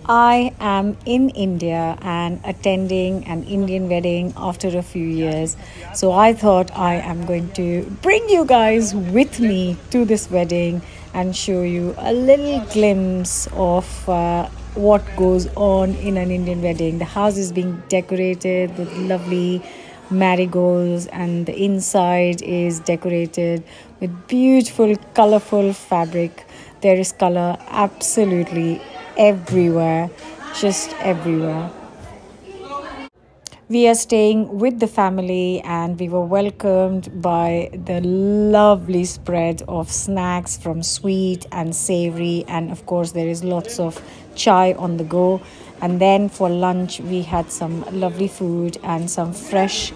I am in India and attending an Indian wedding after a few years. So I thought I am going to bring you guys with me to this wedding and show you a little glimpse of what goes on in an Indian wedding. The house is being decorated with lovely marigolds, and the inside is decorated with beautiful, colorful fabric. There is color absolutely everywhere, just everywhere. We are staying with the family and we were welcomed by the lovely spread of snacks from sweet and savory, and of course there is lots of chai on the go. And then for lunch we had some lovely food and some fresh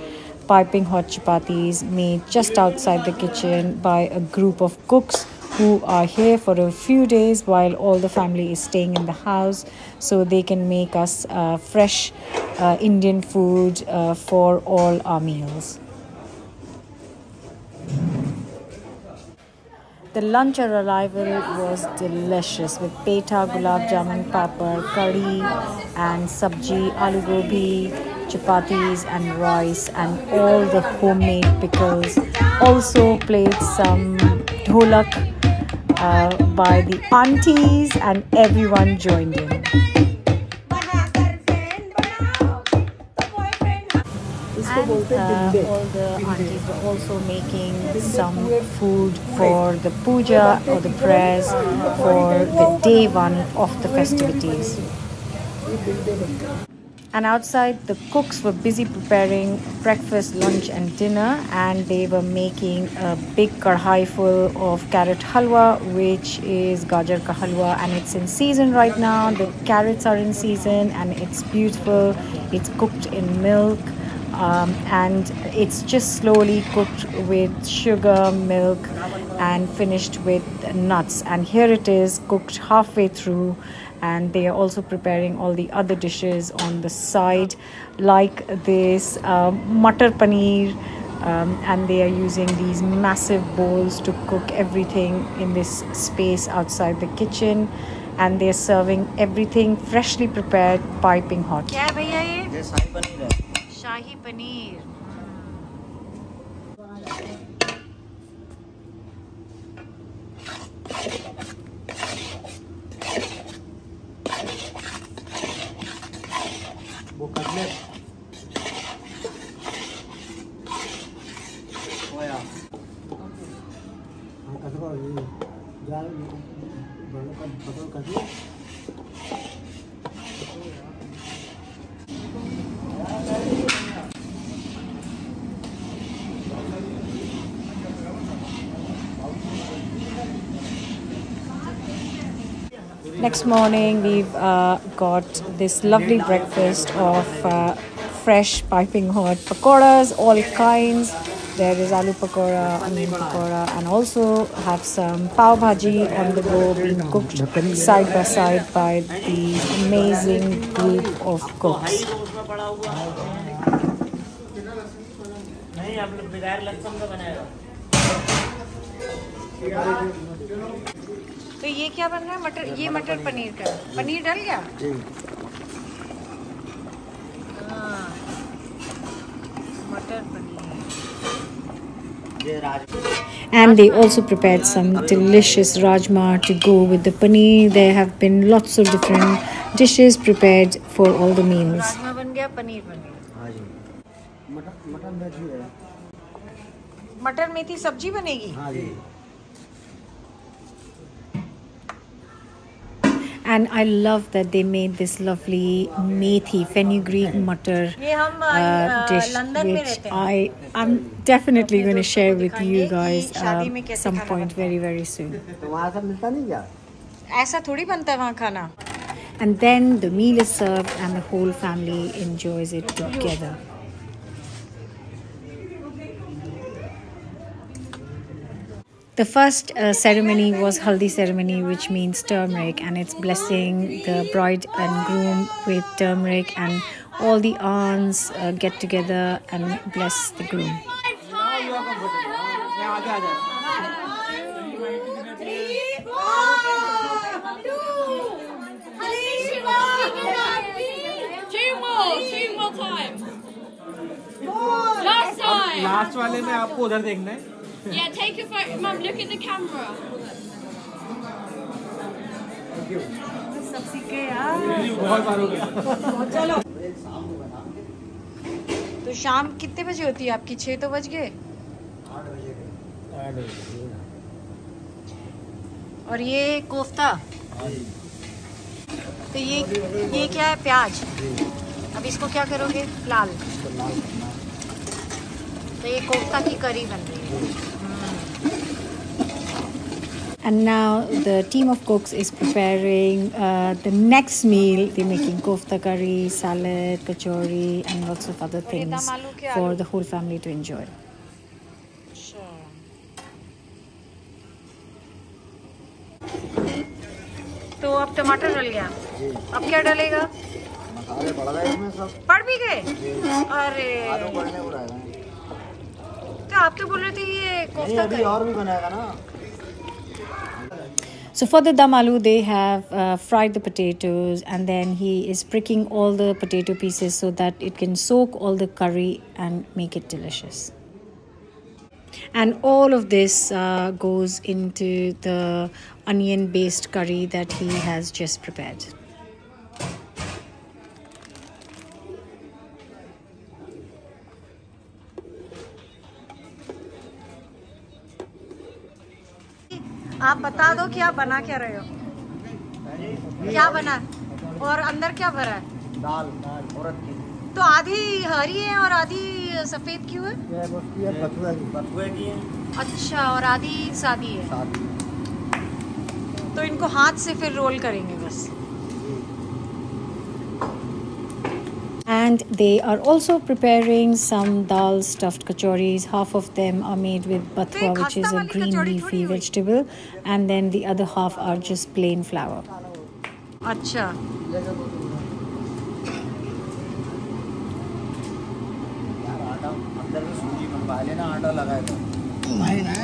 piping hot chapatis made just outside the kitchen by a group of cooks who are here for a few days while all the family is staying in the house, so they can make us fresh Indian food for all our meals. The lunch arrival was delicious with peta, gulab jamun, papad, curry and sabji, aloo gobi, chapatis and rice and all the homemade pickles. Also played some dholak by the aunties and everyone joined in. And all the aunties were also making some food for the puja or the prayers for the day one of the festivities. And outside, the cooks were busy preparing breakfast, lunch and dinner, and they were making a big kadhai full of carrot halwa, which is gajar ka halwa, and it's in season right now. The carrots are in season and it's beautiful. It's cooked in milk. And it's just slowly cooked with sugar, milk and finished with nuts. And here it is cooked halfway through, and they are also preparing all the other dishes on the side like this matar paneer, and they are using these massive bowls to cook everything in this space outside the kitchen, and they're serving everything freshly prepared, piping hot. Kya hai bhaiya ye? This shahi paneer hai. Shahi paneer. वो cutlet ओया हां कटवा ये जाल बड़ा का button cutlet Next morning, we've got this lovely breakfast of fresh piping hot pakoras, all kinds. There is aloo pakora, onion pakora, and also have some pav bhaji on the go being cooked side by side by the amazing group of cooks. तो ये क्या बन रहा है? मटर, ये मटर पनीर का पनीर डल गया। मटर paneer. And they also prepared some delicious rajma to go with the paneer. There have been lots of different dishes prepared for all the meals. rajma बन गया, पनीर बन गया। हाँ जी। मटर मेथी है। मटर मेथी सब्जी बनेगी। हाँ जी। And I love that they made this lovely methi fenugreek mutter dish, which I'm definitely going to share with you guys some point very, very soon. And then the meal is served and the whole family enjoys it together. The first ceremony was haldi ceremony, which means turmeric, and it's blessing the bride and groom with turmeric, and all the aunts get together and bless the groom. Shiva! Last वाले में आपको उधर देखना है. Yeah, take a photo. Mum, look at the camera. सब सीखे यार. बहुत बार हो गया. चलो. तो शाम कितने बजे होती है आपकी? 6 तो बज गए. 8 बजे. और ये कोफ्ता. तो ये क्या है? प्याज. अब इसको क्या करोगे? लाल. तो ये कोफ्ता की करी बन रही है. And now the team of cooks is preparing the next meal. They're making kofta curry, salad, kachori, and lots of other things for the whole family to enjoy. तो अब टमाटर डल गया. अब क्या डलेगा? मसाले पड़ गए इसमें सब. पड़ भी गए? अरे आलू पड़ने को रहेगा. तो आप तो बोल रहे थे ये कोफ्ता अभी और भी बनाएगा ना. So for the dum aloo, they have fried the potatoes, and then he is pricking all the potato pieces so that it can soak all the curry and make it delicious. And all of this goes into the onion-based curry that he has just prepared. आप बता दो क्या बना क्या रहे हो? क्या बना और अंदर क्या भरा है? दाल उड़द की. तो आधी हरी है और आधी सफेद क्यों है? बथुए की है. अच्छा, और आधी सादी है. तो इनको हाथ से फिर रोल करेंगे बस. And they are also preparing some dal stuffed kachoris. Half of them are made with bathua, which is a green leafy vegetable, and then the other half are just plain flour. Acha. अंदर में सूजी मंगवा लेना. आटा लगाया था. नहीं ना.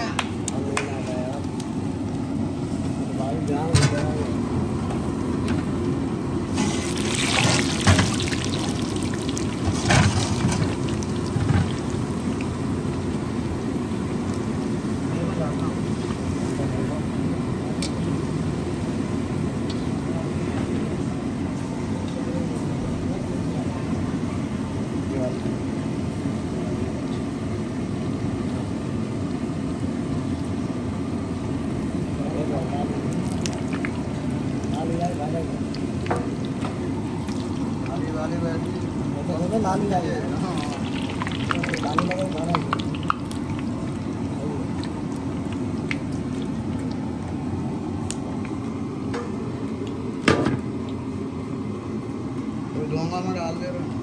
डोंगा में डाल दे रहे हैं.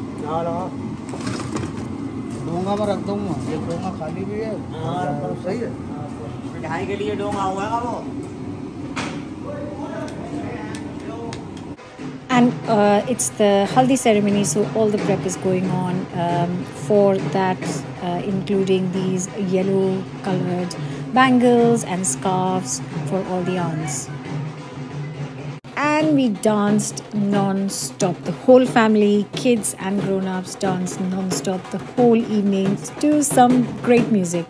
डोंगा में रख दूंगा. ये डोंगा खाली भी है. सही है. मिठाई के लिए डोंगा होगा वो. And it's the haldi ceremony, so all the prep is going on for that, including these yellow colored bangles and scarves for all the aunts. And we danced non-stop. The whole family, kids and grown-ups, danced non-stop the whole evening to some great music.